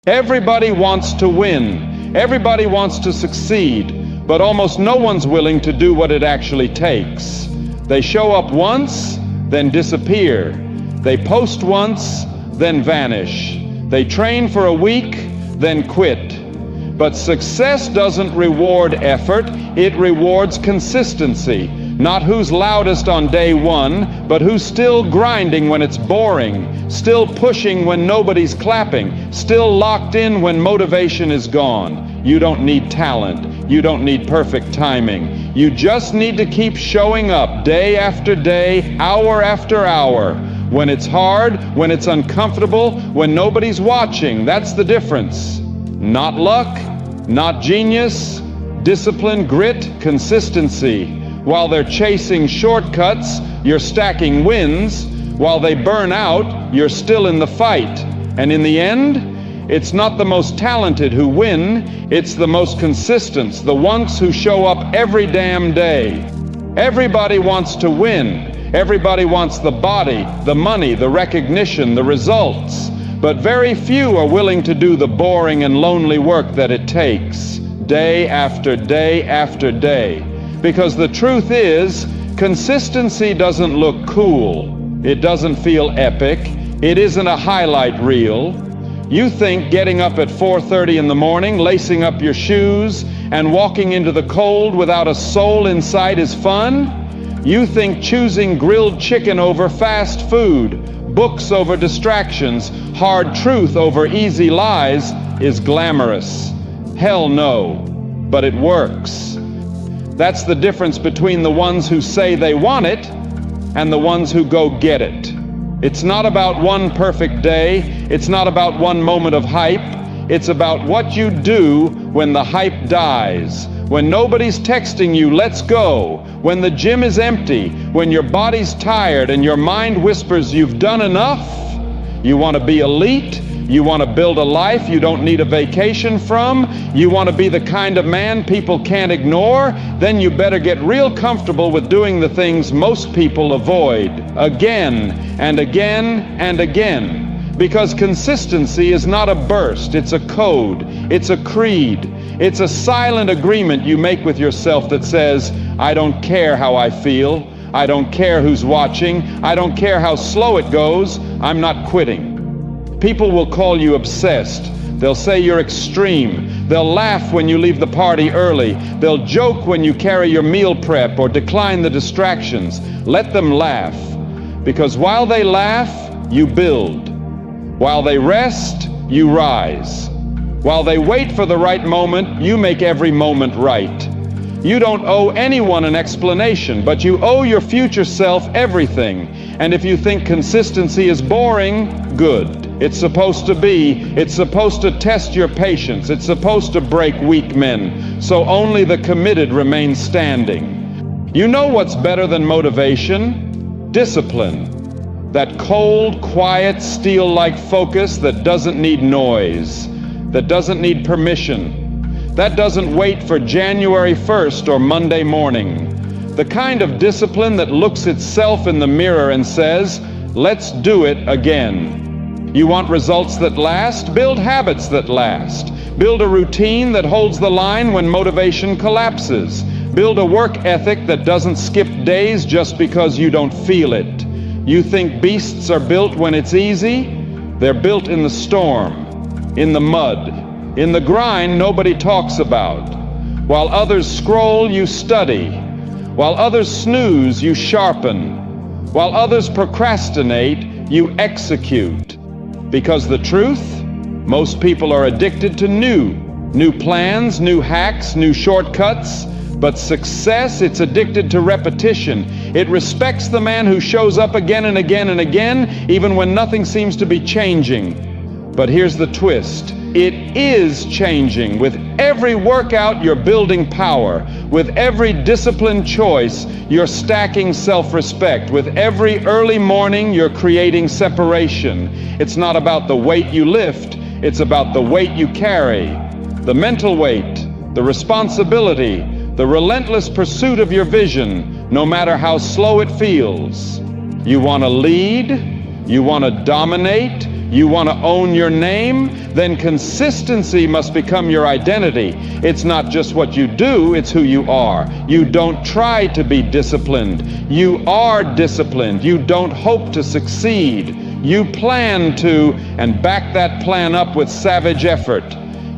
Everybody wants to win. Everybody wants to succeed, but almost no one's willing to do what it actually takes. They show up once, then disappear. They post once, then vanish. They train for a week, then quit. But success doesn't reward effort, it rewards consistency. Not who's loudest on day one, but who's still grinding when it's boring, still pushing when nobody's clapping, still locked in when motivation is gone. You don't need talent. You don't need perfect timing. You just need to keep showing up day after day, hour after hour. When it's hard, when it's uncomfortable, when nobody's watching, that's the difference. Not luck, not genius, discipline, grit, consistency. While they're chasing shortcuts, you're stacking wins. While they burn out, you're still in the fight. And in the end, it's not the most talented who win, it's the most consistent, the ones who show up every damn day. Everybody wants to win. Everybody wants the body, the money, the recognition, the results. But very few are willing to do the boring and lonely work that it takes, day after day after day. Because the truth is, consistency doesn't look cool. It doesn't feel epic. It isn't a highlight reel. You think getting up at 4:30 in the morning, lacing up your shoes, and walking into the cold without a soul in sight is fun? You think choosing grilled chicken over fast food, books over distractions, hard truth over easy lies is glamorous. Hell no, but it works. That's the difference between the ones who say they want it and the ones who go get it. It's not about one perfect day. It's not about one moment of hype. It's about what you do when the hype dies, when nobody's texting you, let's go, when the gym is empty, when your body's tired and your mind whispers you've done enough. You want to be elite. You want to build a life you don't need a vacation from. You want to be the kind of man people can't ignore. Then you better get real comfortable with doing the things most people avoid, again and again and again. Because consistency is not a burst, it's a code, it's a creed. It's a silent agreement you make with yourself that says, I don't care how I feel. I don't care who's watching. I don't care how slow it goes. I'm not quitting. People will call you obsessed. They'll say you're extreme. They'll laugh when you leave the party early. They'll joke when you carry your meal prep or decline the distractions. Let them laugh. Because while they laugh, you build. While they rest, you rise. While they wait for the right moment, you make every moment right. You don't owe anyone an explanation, but you owe your future self everything. And if you think consistency is boring, good. It's supposed to be. It's supposed to test your patience. It's supposed to break weak men. So only the committed remain standing. You know what's better than motivation? Discipline. That cold, quiet, steel-like focus that doesn't need noise, that doesn't need permission, that doesn't wait for January 1st or Monday morning. The kind of discipline that looks itself in the mirror and says, let's do it again. You want results that last? Build habits that last. Build a routine that holds the line when motivation collapses. Build a work ethic that doesn't skip days just because you don't feel it. You think beasts are built when it's easy? They're built in the storm, in the mud, in the grind nobody talks about. While others scroll, you study. While others snooze, you sharpen. While others procrastinate, you execute. Because the truth, most people are addicted to new plans, new hacks, new shortcuts. But success, it's addicted to repetition. It respects the man who shows up again and again and again, even when nothing seems to be changing. But here's the twist. It is changing. With every workout, you're building power. With every disciplined choice, you're stacking self-respect. With every early morning, you're creating separation. It's not about the weight you lift. It's about the weight you carry. The mental weight, the responsibility, the relentless pursuit of your vision, no matter how slow it feels. You want to lead, you want to dominate, You want to own your name? Then consistency must become your identity. It's not just what you do, it's who you are. You don't try to be disciplined. You are disciplined. You don't hope to succeed. You plan to, and back that plan up with savage effort.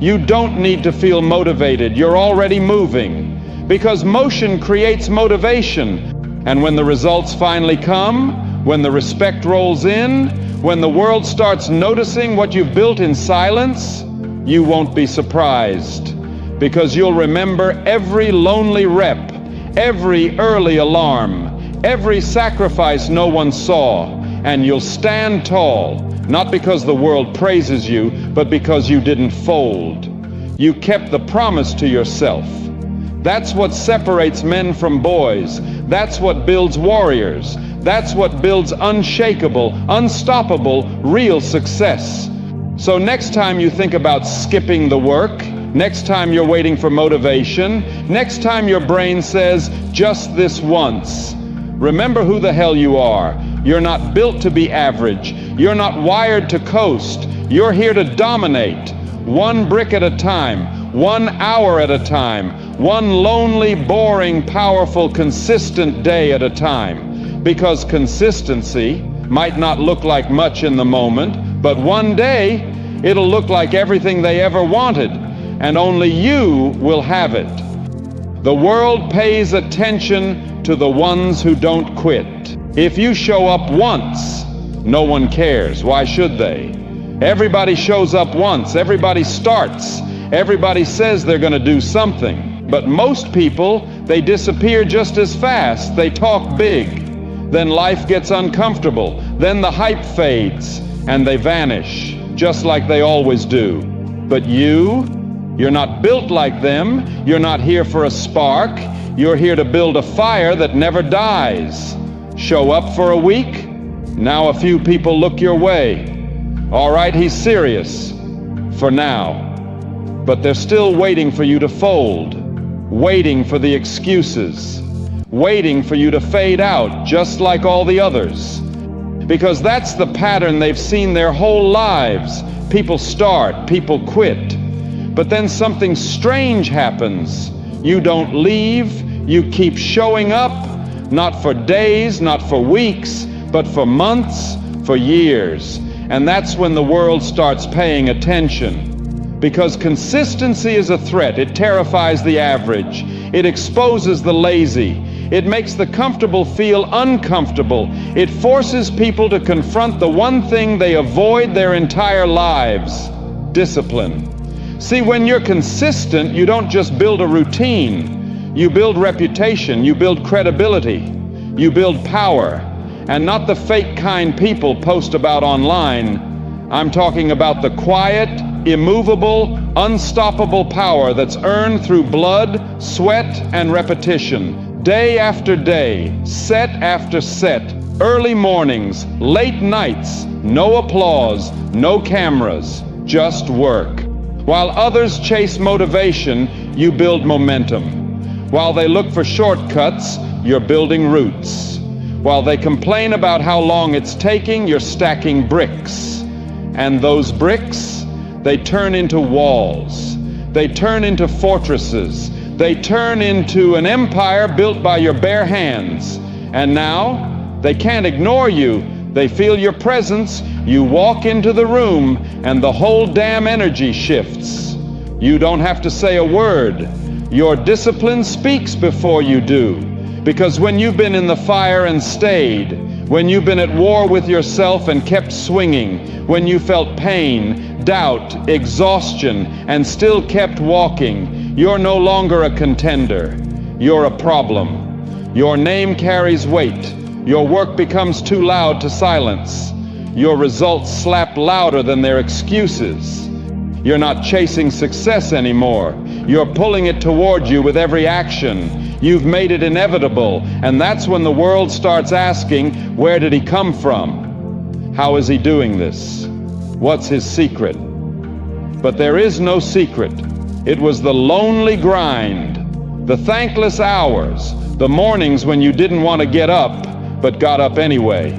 You don't need to feel motivated. You're already moving, because motion creates motivation. And when the results finally come, when the respect rolls in, when the world starts noticing what you've built in silence, you won't be surprised, because you'll remember every lonely rep, every early alarm, every sacrifice no one saw, and you'll stand tall, not because the world praises you, but because you didn't fold. You kept the promise to yourself. That's what separates men from boys. That's what builds warriors. That's what builds unshakable, unstoppable, real success. So next time you think about skipping the work, next time you're waiting for motivation, next time your brain says, just this once, remember who the hell you are. You're not built to be average. You're not wired to coast. You're here to dominate. One brick at a time, 1 hour at a time, one lonely, boring, powerful, consistent day at a time. Because consistency might not look like much in the moment, but one day it'll look like everything they ever wanted, and only you will have it. The world pays attention to the ones who don't quit. If you show up once, no one cares. Why should they? Everybody shows up once. Everybody starts. Everybody says they're going to do something. But most people, they disappear just as fast. They talk big. Then life gets uncomfortable. Then the hype fades and they vanish, just like they always do. But you're not built like them. You're not here for a spark. You're here to build a fire that never dies. Show up for a week. Now a few people look your way. All right, he's serious for now. But they're still waiting for you to fold, waiting for the excuses, waiting for you to fade out just like all the others. Because that's the pattern they've seen their whole lives. People start, people quit. But then something strange happens. You don't leave, you keep showing up, not for days, not for weeks, but for months, for years. And that's when the world starts paying attention. Because consistency is a threat. It terrifies the average. It exposes the lazy. It makes the comfortable feel uncomfortable. It forces people to confront the one thing they avoid their entire lives: discipline. See, when you're consistent, you don't just build a routine. You build reputation. You build credibility. You build power. And not the fake kind people post about online. I'm talking about the quiet, immovable, unstoppable power that's earned through blood, sweat, and repetition. Day after day, set after set, early mornings, late nights, no applause, no cameras, just work. While others chase motivation, you build momentum. While they look for shortcuts, you're building roots. While they complain about how long it's taking, you're stacking bricks. And those bricks, they turn into walls. They turn into fortresses. They turn into an empire built by your bare hands. And now, they can't ignore you. They feel your presence. You walk into the room, and the whole damn energy shifts. You don't have to say a word. Your discipline speaks before you do. Because when you've been in the fire and stayed, when you've been at war with yourself and kept swinging, when you felt pain, doubt, exhaustion, and still kept walking, you're no longer a contender. You're a problem. Your name carries weight. Your work becomes too loud to silence. Your results slap louder than their excuses. You're not chasing success anymore. You're pulling it toward you with every action. You've made it inevitable, and that's when the world starts asking, where did he come from? How is he doing this? What's his secret? But there is no secret. It was the lonely grind, the thankless hours, the mornings when you didn't want to get up, but got up anyway.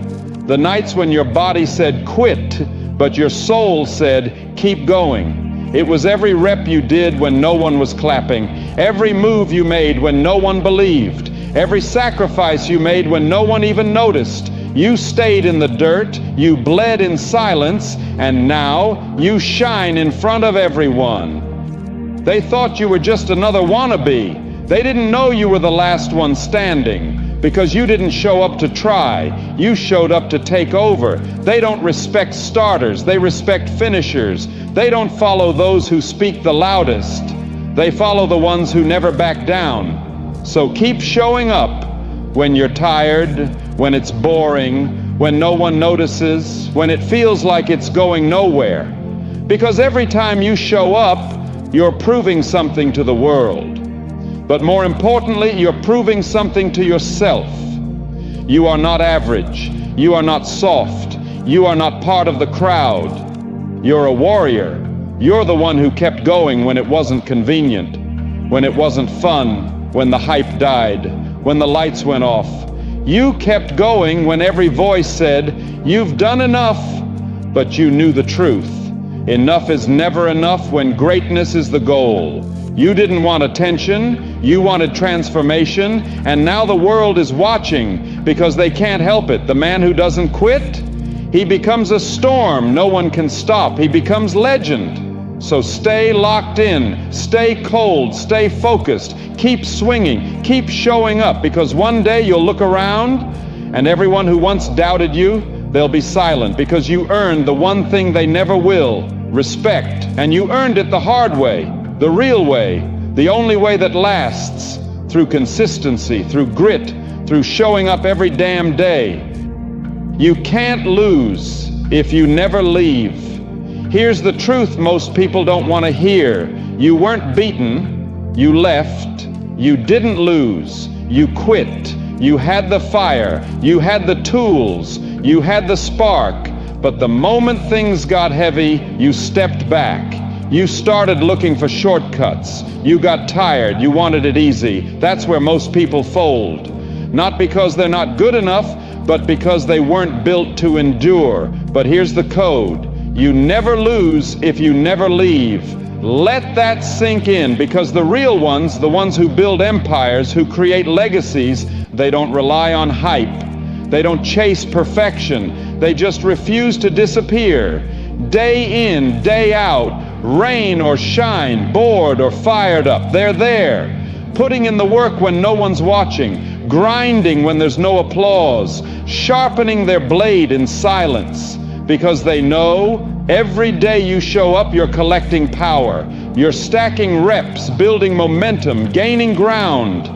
The nights when your body said quit, but your soul said, keep going. It was every rep you did when no one was clapping, every move you made when no one believed, every sacrifice you made when no one even noticed. You stayed in the dirt, you bled in silence, and now you shine in front of everyone. They thought you were just another wannabe. They didn't know you were the last one standing, because you didn't show up to try. You showed up to take over. They don't respect starters, they respect finishers. They don't follow those who speak the loudest. They follow the ones who never back down. So keep showing up when you're tired, when it's boring, when no one notices, when it feels like it's going nowhere. Because every time you show up, you're proving something to the world. But more importantly, you're proving something to yourself. You are not average. You are not soft. You are not part of the crowd. You're a warrior. You're the one who kept going when it wasn't convenient, when it wasn't fun, when the hype died, when the lights went off. You kept going when every voice said, you've done enough, but you knew the truth. Enough is never enough when greatness is the goal. You didn't want attention, you wanted transformation, and now the world is watching because they can't help it. The man who doesn't quit, he becomes a storm no one can stop. He becomes legend. So stay locked in, stay cold, stay focused, keep swinging, keep showing up, because one day you'll look around and everyone who once doubted you, they'll be silent, because you earned the one thing they never will, respect. And you earned it the hard way, the real way, the only way that lasts, through consistency, through grit, through showing up every damn day. You can't lose if you never leave. Here's the truth most people don't want to hear. You weren't beaten, you left. You didn't lose, you quit. You had the fire, you had the tools, you had the spark. But the moment things got heavy, you stepped back. You started looking for shortcuts. You got tired, you wanted it easy. That's where most people fold. Not because they're not good enough, but because they weren't built to endure. But here's the code. You never lose if you never leave. Let that sink in, because the real ones, the ones who build empires, who create legacies, they don't rely on hype. They don't chase perfection. They just refuse to disappear. Day in, day out, rain or shine, bored or fired up, they're there, putting in the work when no one's watching, grinding when there's no applause, sharpening their blade in silence, because they know every day you show up, you're collecting power. You're stacking reps, building momentum, gaining ground.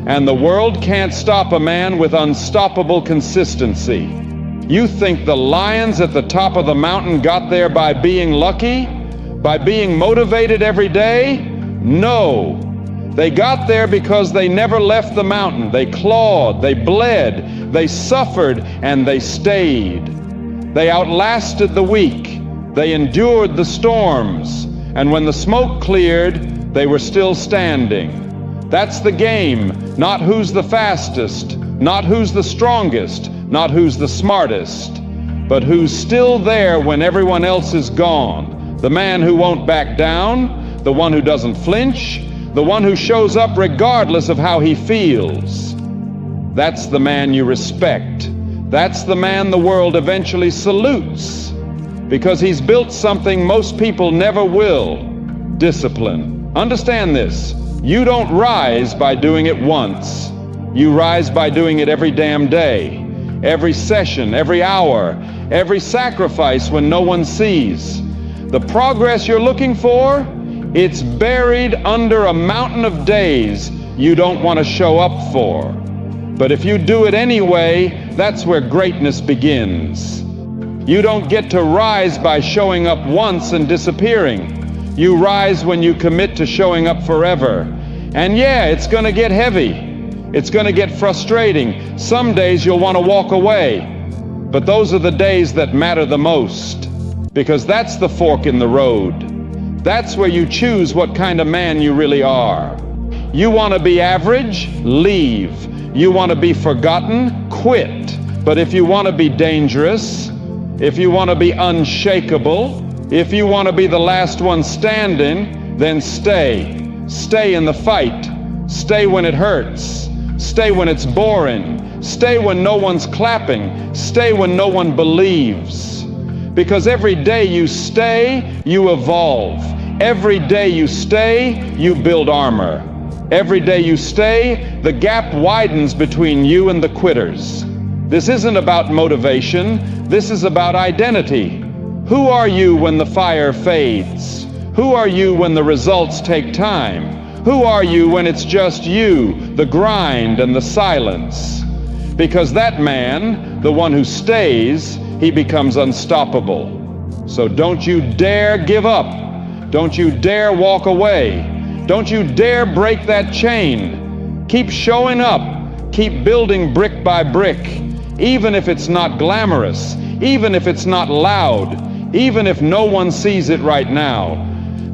And the world can't stop a man with unstoppable consistency. You think the lions at the top of the mountain got there by being lucky? By being motivated every day? No. They got there because they never left the mountain. They clawed, they bled, they suffered, and they stayed. They outlasted the weak. They endured the storms. And when the smoke cleared, they were still standing. That's the game. Not who's the fastest, not who's the strongest, not who's the smartest, but who's still there when everyone else is gone. The man who won't back down, the one who doesn't flinch, the one who shows up regardless of how he feels. That's the man you respect. That's the man the world eventually salutes, because he's built something most people never will: discipline. Understand this. You don't rise by doing it once. You rise by doing it every damn day, every session, every hour, every sacrifice when no one sees. The progress you're looking for, it's buried under a mountain of days you don't want to show up for. But if you do it anyway, that's where greatness begins. You don't get to rise by showing up once and disappearing. You rise when you commit to showing up forever. And yeah, it's going to get heavy. It's going to get frustrating. Some days you'll want to walk away. But those are the days that matter the most, because that's the fork in the road. That's where you choose what kind of man you really are. You want to be average? Leave. You want to be forgotten? Quit. But if you want to be dangerous, If you want to be unshakable, if you want to be the last one standing, then stay. Stay in the fight. Stay when it hurts. Stay when it's boring. Stay when no one's clapping. Stay when no one believes. Because every day you stay, you evolve. Every day you stay, you build armor. Every day you stay, the gap widens between you and the quitters. This isn't about motivation. This is about identity. Who are you when the fire fades? Who are you when the results take time? Who are you when it's just you, the grind and the silence? Because that man, the one who stays, he becomes unstoppable. So don't you dare give up. Don't you dare walk away. Don't you dare break that chain. Keep showing up. Keep building brick by brick. Even if it's not glamorous, even if it's not loud, even if no one sees it right now.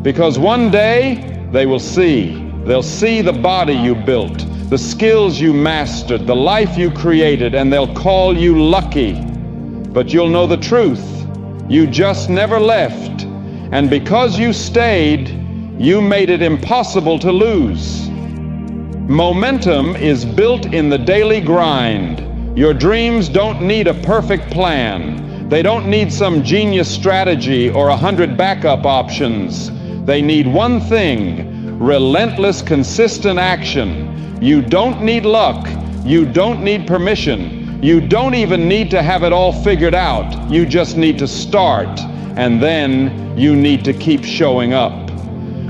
Because one day they will see. They'll see the body you built, the skills you mastered, the life you created, and they'll call you lucky. But you'll know the truth. You just never left. And because you stayed, you made it impossible to lose. Momentum is built in the daily grind. Your dreams don't need a perfect plan. They don't need some genius strategy or 100 backup options. They need one thing: relentless, consistent action. You don't need luck. You don't need permission. You don't even need to have it all figured out. You just need to start, and then you need to keep showing up.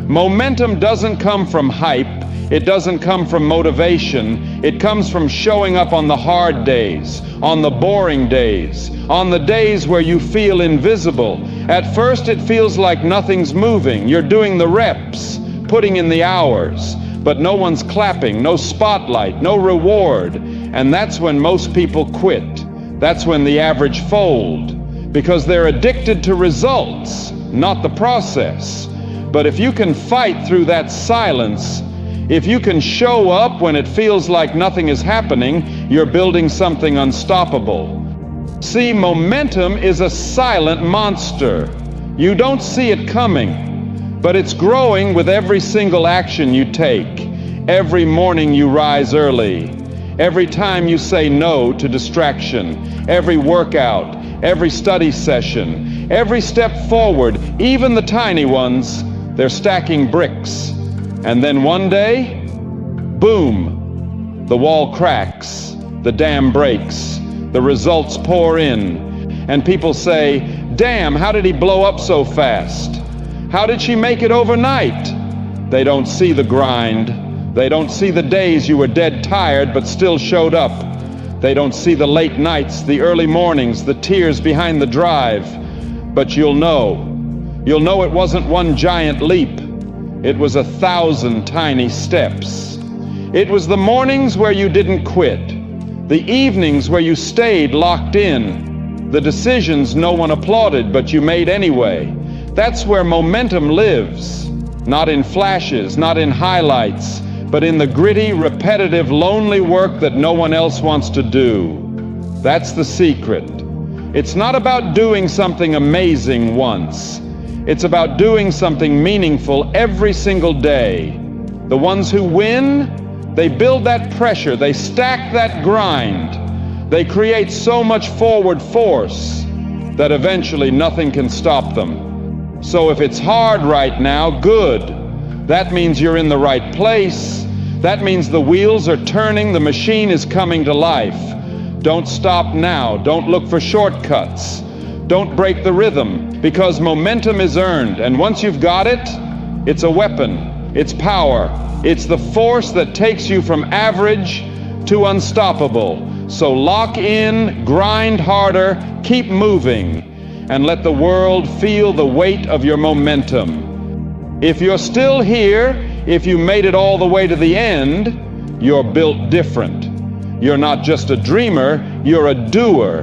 Momentum doesn't come from hype. It doesn't come from motivation. It comes from showing up on the hard days, on the boring days, on the days where you feel invisible. At first it feels like nothing's moving. You're doing the reps, putting in the hours, but no one's clapping, no spotlight, no reward. And that's when most people quit. That's when the average fold, because they're addicted to results, not the process. But if you can fight through that silence, if you can show up when it feels like nothing is happening, you're building something unstoppable. See, momentum is a silent monster. You don't see it coming, but it's growing with every single action you take. Every morning you rise early. Every time you say no to distraction. Every workout, every study session, every step forward, even the tiny ones, they're stacking bricks. And then one day, boom, the wall cracks, the dam breaks, the results pour in, and people say, damn, how did he blow up so fast? How did she make it overnight? They don't see the grind. They don't see the days you were dead tired but still showed up. They don't see the late nights, the early mornings, the tears behind the drive. But you'll know. You'll know it wasn't one giant leap. It was 1,000 tiny steps. It was the mornings where you didn't quit, the evenings where you stayed locked in, the decisions no one applauded but you made anyway. That's where momentum lives, not in flashes, not in highlights, but in the gritty, repetitive, lonely work that no one else wants to do. That's the secret. It's not about doing something amazing once. It's about doing something meaningful every single day. The ones who win, they build that pressure, they stack that grind, they create so much forward force that eventually nothing can stop them. So if it's hard right now, good. That means you're in the right place. That means the wheels are turning, the machine is coming to life. Don't stop now. Don't look for shortcuts. Don't break the rhythm, because momentum is earned, and once you've got it, it's a weapon, it's power, it's the force that takes you from average to unstoppable. So lock in, grind harder, keep moving, and let the world feel the weight of your momentum. If you're still here, if you made it all the way to the end, you're built different. You're not just a dreamer, you're a doer.